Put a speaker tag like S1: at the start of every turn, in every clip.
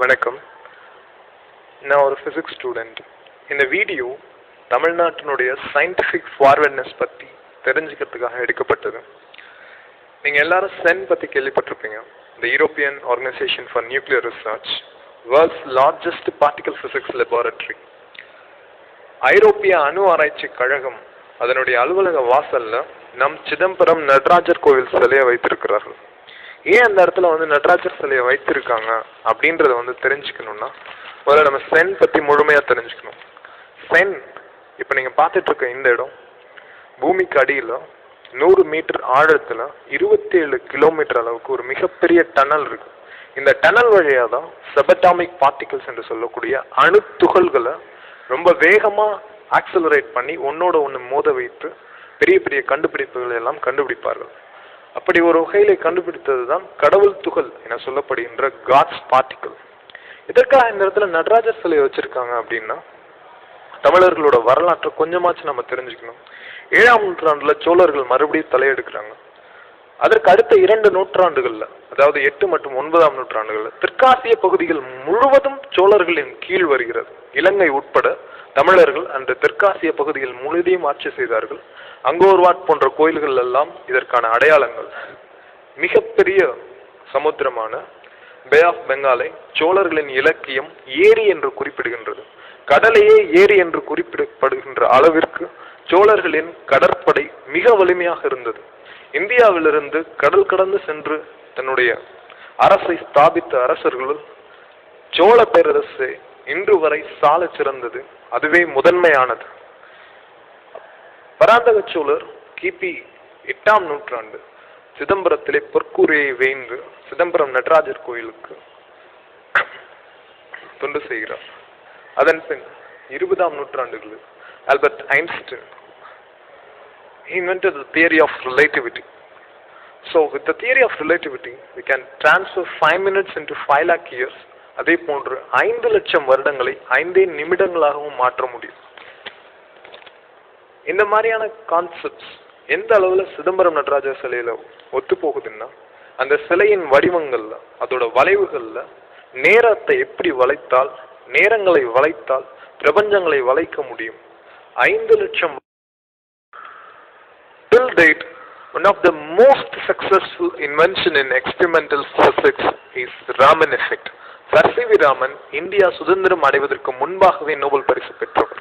S1: வணக்கம். நான் ஒரு ஃபிசிக்ஸ் ஸ்டூடெண்ட். இந்த வீடியோ தமிழ்நாட்டினுடைய சயின்டிஃபிக் ஃபார்வர்ட்னஸ் பற்றி தெரிஞ்சுக்கிறதுக்காக எடுக்கப்பட்டது. நீங்கள் எல்லாரும் சென் பற்றி கேள்விப்பட்டிருப்பீங்க. The European organisation for nuclear research, world's largest particle physics laboratory. ஐரோப்பிய அணு ஆராய்ச்சி கழகம் அதனுடைய அலுவலக வாசல்ல நம் சிதம்பரம் நடராஜர் கோவில் சிலையை வைத்திருக்கிறார்கள். ஏன் அந்த இடத்துல நடராஜர் சிலையை வைத்திருக்காங்க அப்படின்றத தெரிஞ்சுக்கணும்னா முதல்ல நம்ம சென் பற்றி முழுமையாக தெரிஞ்சுக்கணும். சென் இப்போ நீங்கள் பார்த்துட்டு இருக்க இந்த இடம் பூமிக்கு அடியில் 100 மீட்டர் ஆழத்தில் 27 கிலோமீட்டர் அளவுக்கு ஒரு மிகப்பெரிய டனல் இருக்கு. இந்த டனல் வழியாக தான் சபட்டாமிக் பார்ட்டிகல்ஸ் என்று சொல்லக்கூடிய அணு துகள்களை ரொம்ப வேகமாக ஆக்சலரேட் பண்ணி ஒன்னோட ஒன்று மோத வைத்து பெரிய பெரிய கண்டுபிடிப்புகளை எல்லாம் கண்டுபிடிப்பார்கள். அப்படி ஒரு வகையில கண்டுபிடித்தது தான் கடவுள் துகள் என சொல்லப்படுகின்ற காட்ஸ் பார்ட்டிகல். இதற்காக இந்த இடத்துல நடராஜர் சிலையை வச்சிருக்காங்க அப்படின்னா தமிழர்களோட வரலாற்றை கொஞ்சமாச்சு நம்ம தெரிஞ்சுக்கணும். 7ஆம் நூற்றாண்டுல சோழர்கள் மறுபடியும் தலையெடுக்கிறாங்க. அதற்கு அடுத்த 2 நூற்றாண்டுகள்ல, அதாவது 8 மற்றும் 9ஆம் நூற்றாண்டுகள்ல தெற்காசிய பகுதிகள் முழுவதும் சோழர்களின் கீழ் வருகிறது. இலங்கை உட்பட தமிழர்கள் அந்த தெற்காசிய பகுதிகள் முழுவதையும் ஆட்சி செய்தார்கள். அங்கோர்வாட் போன்ற கோயில்கள் எல்லாம் இதற்கான அடையாளங்கள். மிகப்பெரிய சமுத்திரமான பே ஆஃப் பெங்காலை சோழர்களின் இலக்கியம் ஏரி என்று குறிப்பிடுகின்றது. கடலையே ஏரி என்று குறிப்பிடப்படுகின்ற அளவிற்கு சோழர்களின் கடற்படை மிக வலிமையாக இருந்தது. இந்தியாவிலிருந்து கடல் கடந்து சென்று தன்னுடைய அரசை ஸ்தாபித்த அரசர்களுள் சோழ பேரரசு இன்று வரை சால சிறந்தது. அதுவே முதன்மையானது. பராந்தக சோழர் கிபி 8ஆம் நூற்றாண்டு சிதம்பரத்திலே பொற்கூரையை வேய்ந்து சிதம்பரம் நடராஜர் கோயிலுக்கு தொண்டு செய்கிறார். அதன் பின் 20ஆம் நூற்றாண்டுகளில் Albert Einstein he invented the theory of relativity. So with the theory of relativity we can transfer 5 minutes into 5 lakh years. அதே போன்று 5 லட்சம் வருடங்களை 5 நிமிடங்களாகவும் மாற்ற முடியும். இந்த மாதிரியான கான்செப்ட்ஸ் எந்த அளவுல சிதம்பரம் நடராஜர் சிலையில ஒத்து போகுதுன்னா, அந்த சிலையின் வடிவங்கள்ல, அதோட வளைவுகள்ல நேரத்தை எப்படி வளைத்தால், நேரங்களை வளைத்தால் பிரபஞ்சங்களை வளைக்க முடியும். 5 லட்சம். Till date, one of the most successful invention in experimental physics is Raman effect. Sir C V Raman India சுதந்திரம் அடைவதற்கு முன்பாகவே நோபல் பரிசு பெற்றவர்.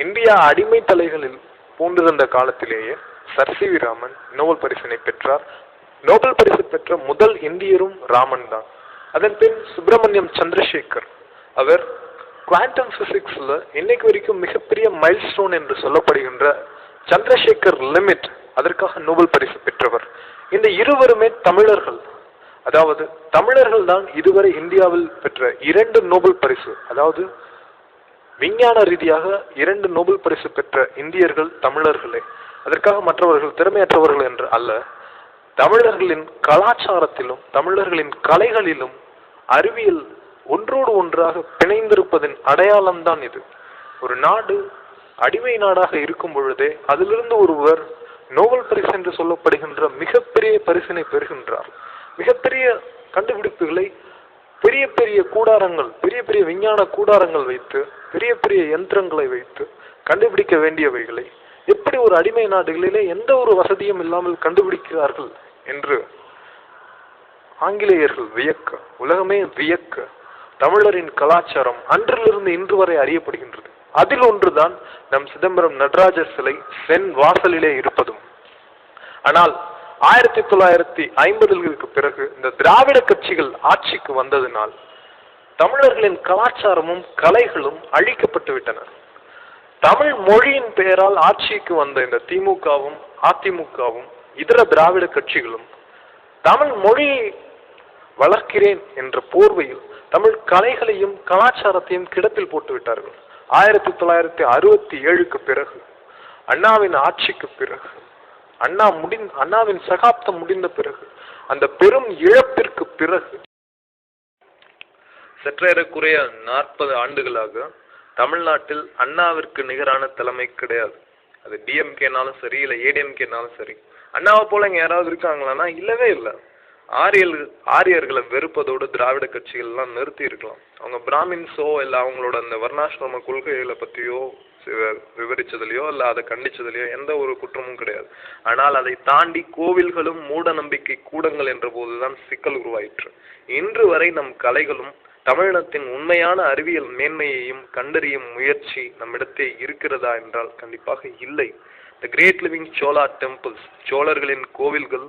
S1: இந்தியா அடிமை தலைகளில் பூண்டிருந்த காலத்திலேயே Sir C V Raman Nobel பரிசினை பெற்றார். நோபல் பரிசு பெற்ற முதல் இந்தியரும் ராமன் தான். அதன் பின் சுப்பிரமணியம் சந்திரசேகர், அவர் குவாண்டம் பிசிக்ஸ்ல இன்னைக்கு வரைக்கும் மிகப்பெரிய மைல்ஸ்டோன் என்று சொல்லப்படுகின்ற சந்திரசேகர் லிமிட், அதற்காக நோபல் பரிசு பெற்றவர். இந்த இருவருமே தமிழர்கள். அதாவது தமிழர்கள் தான் இதுவரை இந்தியாவில் பெற்ற 2 நோபல் பரிசு, அதாவது விஞ்ஞான ரீதியாக 2 நோபல் பரிசு பெற்ற இந்தியர்கள் தமிழர்களே. அதற்காக மற்றவர்கள் திறமையற்றவர்கள் என்று அல்ல. தமிழர்களின் கலாச்சாரத்திலும் தமிழர்களின் கலைகளிலும் அறிவியல் ஒன்றோடு ஒன்றாக பிணைந்திருப்பதின் அடையாளம் தான் இது. ஒரு நாடு அடிமை நாடாக இருக்கும் பொழுதே அதிலிருந்து ஒருவர் நோபல் பரிசு என்று சொல்லப்படுகின்ற மிகப்பெரிய பரிசினை பெறுகின்றார். மிகப்பெரிய கண்டுபிடிப்புகளை பெரிய பெரிய கூடாரங்கள், பெரிய பெரிய விஞ்ஞான கூடாரங்கள் வைத்து, பெரிய பெரிய யந்திரங்களை வைத்து கண்டுபிடிக்க வேண்டியவைகளை எப்படி ஒரு அடிமை நாடுகளிலே எந்த ஒரு வசதியும் இல்லாமல் கண்டுபிடிக்கிறார்கள் என்று ஆங்கிலேயர்கள் வியக்க, உலகமே வியக்க, தமிழரின் கலாச்சாரம் அன்றிலிருந்து இன்று வரை அறியப்படுகின்றது. அதில் ஒன்றுதான் நம் சிதம்பரம் நடராஜர் சிலை சென் வாசலிலே இருப்பதும். ஆனால் 1950களுக்கு பிறகு இந்த திராவிட கட்சிகள் ஆட்சிக்கு வந்ததினால் தமிழர்களின் கலாச்சாரமும் கலைகளும் அழிக்கப்பட்டு விட்டன. தமிழ் மொழியின் பெயரால் ஆட்சிக்கு வந்த இந்த திமுகவும் அதிமுகவும் இதர திராவிட கட்சிகளும் தமிழ் மொழியை வளர்க்கிறேன் என்ற போர்வையில் தமிழ் கலைகளையும் கலாச்சாரத்தையும் கிடப்பில் போட்டு விட்டார்கள். 1967க்கு பிறகு, அண்ணாவின் ஆட்சிக்கு பிறகு, அண்ணாவின் சகாப்தம் முடிந்த பிறகு, அந்த பெரும் இழப்பிற்கு பிறகு சற்றேறக்குறைய 40 ஆண்டுகளாக தமிழ்நாட்டில் அண்ணாவிற்கு நிகரான தலைமை கிடையாது. அது டிஎம்கேனாலும் சரி, இல்லை ஏடிஎம்கேனாலும் சரி. அண்ணாவை போல இங்க யாராவது இருக்காங்களான்னா இல்லவே இல்லை. ஆரியர்களை வெறுப்பதோடு திராவிட கட்சிகள்லாம் நிறுத்தி இருக்கலாம். அவங்க பிராமின்ஸோ இல்லை அவங்களோட அந்த வர்ணாசிரம கொள்கைகளை பற்றியோ விவரிச்சதுலையோ இல்லை அதை கண்டிச்சதுலையோ எந்த ஒரு குற்றமும் கிடையாது. ஆனால் அதை தாண்டி கோவில்களும் மூட நம்பிக்கை கூடங்கள் என்ற போதுதான் சிக்கல் உருவாயிற்று. இன்று வரை நம் கலைகளும் தமிழினத்தின் உண்மையான அறிவியல் மேன்மையையும் கண்டறியும் முயற்சி நம்மிடத்தே இருக்கிறதா என்றால் கண்டிப்பாக இல்லை. The great living Chola temples, சோழர்களின் கோவில்கள்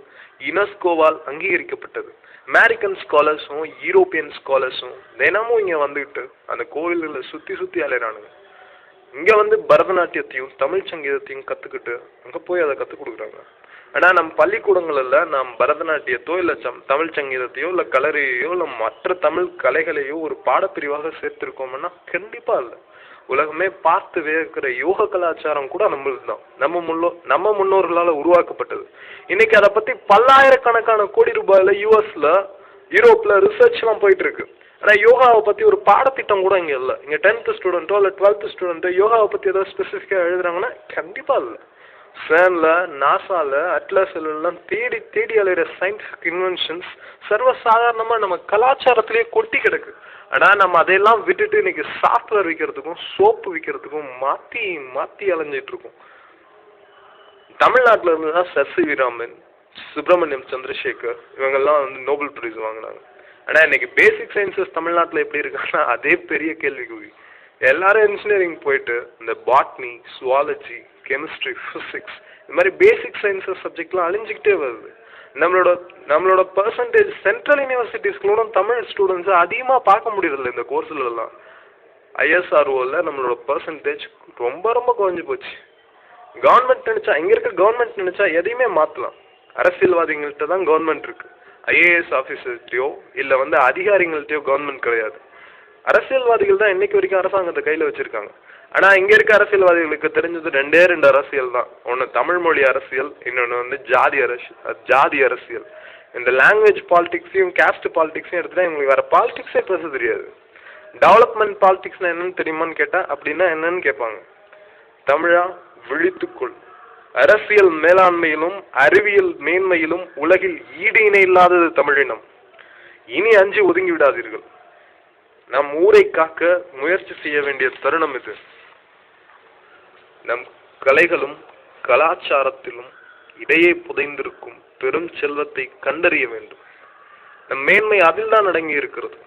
S1: யுனெஸ்கோவால் அங்கீகரிக்கப்பட்டது. அமெரிக்கன் ஸ்காலர்ஸும் யூரோப்பியன் ஸ்காலர்ஸும் தினமும் இங்க வந்துட்டு அந்த கோவில்களை சுத்தி அலைறானுங்க. இங்க வந்து பரதநாட்டியத்தையும் தமிழ் சங்கீதத்தையும் கத்துக்கிட்டு அங்க போய் அதை கத்துக் கொடுக்குறாங்க. ஆனா நம்ம பள்ளிக்கூடங்கள்ல நாம் பரதநாட்டியத்தோ இல்ல தமிழ் சங்கீதத்தையோ இல்ல கலரையோ இல்ல மற்ற தமிழ் கலைகளையோ ஒரு பாடப்பிரிவாக சேர்த்திருக்கோம்னா கண்டிப்பா இல்லை. உலகமே பார்த்து வேர்க்கிற யோக கலாச்சாரம் கூட நம்மளுக்கு தான், நம்ம முன்னோர்களால உருவாக்கப்பட்டது. இன்னைக்கு அதை பத்தி பல்லாயிரக்கணக்கான கோடி ரூபாயில யூஎஸ்ல யூரோப்ல ரிசர்ச் எல்லாம் போயிட்டு இருக்கு. ஆனா யோகாவை பத்தி ஒரு பாடத்திட்டம் கூட இங்க இல்லை. இங்க 10th ஸ்டூடெண்ட்டோ இல்ல 12th ஸ்டூடெண்ட்டோ யோகாவை பத்தி ஏதாவது ஸ்பெசிஃபிக்கா எழுதுறாங்கன்னா கண்டிப்பா இல்லை. சேன்ல நாசால அட்லாஸ்ல எல்லாம் தேடி அலைகிற சயின்டிபிக் இன்வென்ஷன்ஸ் சர்வசாதாரணமா நம்ம கலாச்சாரத்திலேயே கொட்டி கிடக்கு. ஆனா நம்ம அதையெல்லாம் விட்டுட்டு இன்னைக்கு சாஃப்ட்வேர் விற்கிறதுக்கும் சோப்பு விற்கிறதுக்கும் மாத்தி அலைஞ்சிட்டு இருக்கோம். தமிழ்நாட்டில இருந்து தான் sir C V Raman, Subrahmanyan Chandrasekhar இவங்கெல்லாம் வந்து நோபல் பிரைஸ் வாங்கினாங்க. ஆனா இன்னைக்கு பேசிக் சயின்சஸ் தமிழ்நாட்டில் எப்படி இருக்காங்கன்னா அதே பெரிய கேள்விக்குறி. எல்லாரும் இன்ஜினியரிங் போயிட்டு இந்த பாட்னி, சுவாலஜி, கெமிஸ்ட்ரி, பிசிக்ஸ் இந்த மாதிரி பேசிக் சயின்சஸ் சப்ஜெக்ட்லாம் அழிஞ்சிக்கிட்டே வருது. நம்மளோட பர்சன்டேஜ் சென்ட்ரல் யூனிவர்சிட்டிஸ்களோட தமிழ் ஸ்டூடெண்ட்ஸை அதிகமாக பார்க்க முடியறதில்ல. இந்த கோர்ஸ்லாம் ஐஎஸ்ஆர்ஓவில் நம்மளோட பர்சன்டேஜ் ரொம்ப குறைஞ்சி போச்சு. கவர்மெண்ட் நினைச்சா இங்க இருக்க கவர்மெண்ட் நினைச்சா எதையுமே மாற்றலாம். அரசியல்வாதிகள்கிட்ட தான் கவர்மெண்ட் இருக்கு. ஐஏஎஸ் ஆஃபீஸர்கிட்டயோ இல்லை வந்து அதிகாரிகள்கிட்டயோ கவர்மெண்ட் கிடையாது. அரசியல்வாதிகள் தான் இன்னைக்கு வரைக்கும் அரசாங்கத்தை கையில் வச்சிருக்காங்க. ஆனா இங்க இருக்க அரசியல்வாதிகளுக்கு தெரிஞ்சது ரெண்டே அரசியல் தான். ஒன்னு தமிழ் மொழி அரசியல், இன்னொன்னு வந்து ஜாதி அரசியல். இந்த லாங்குவேஜ் பாலிடிக்ஸையும் காஸ்ட் பாலிடிக்ஸையும் எடுத்துட்டா இவங்களுக்கு வேற பாலிடிக்ஸே பேச தெரியாது. டெவலப்மெண்ட் பாலிடிக்ஸ்னா என்னன்னு தெரியுமான்னு கேட்டா அப்படின்னா என்னன்னு கேட்பாங்க. தமிழா விழித்துக்கொள், அரசியல் மேலாண்மையிலும் அறிவியல் மேன்மையிலும் உலகில் ஈடு இணை இல்லாதது தமிழினம். இனி அஞ்சு ஒதுங்கி விடாதீர்கள். நம் ஊரை காக்க முயற்சி செய்ய வேண்டிய தருணம் இது. நம் கலைகளும் கலாச்சாரத்திலும் இடையே புதைந்திருக்கும் பெரும் செல்வத்தை கண்டறிய வேண்டும். நம் மேன்மை அதில் தான் அடங்கி இருக்கிறது.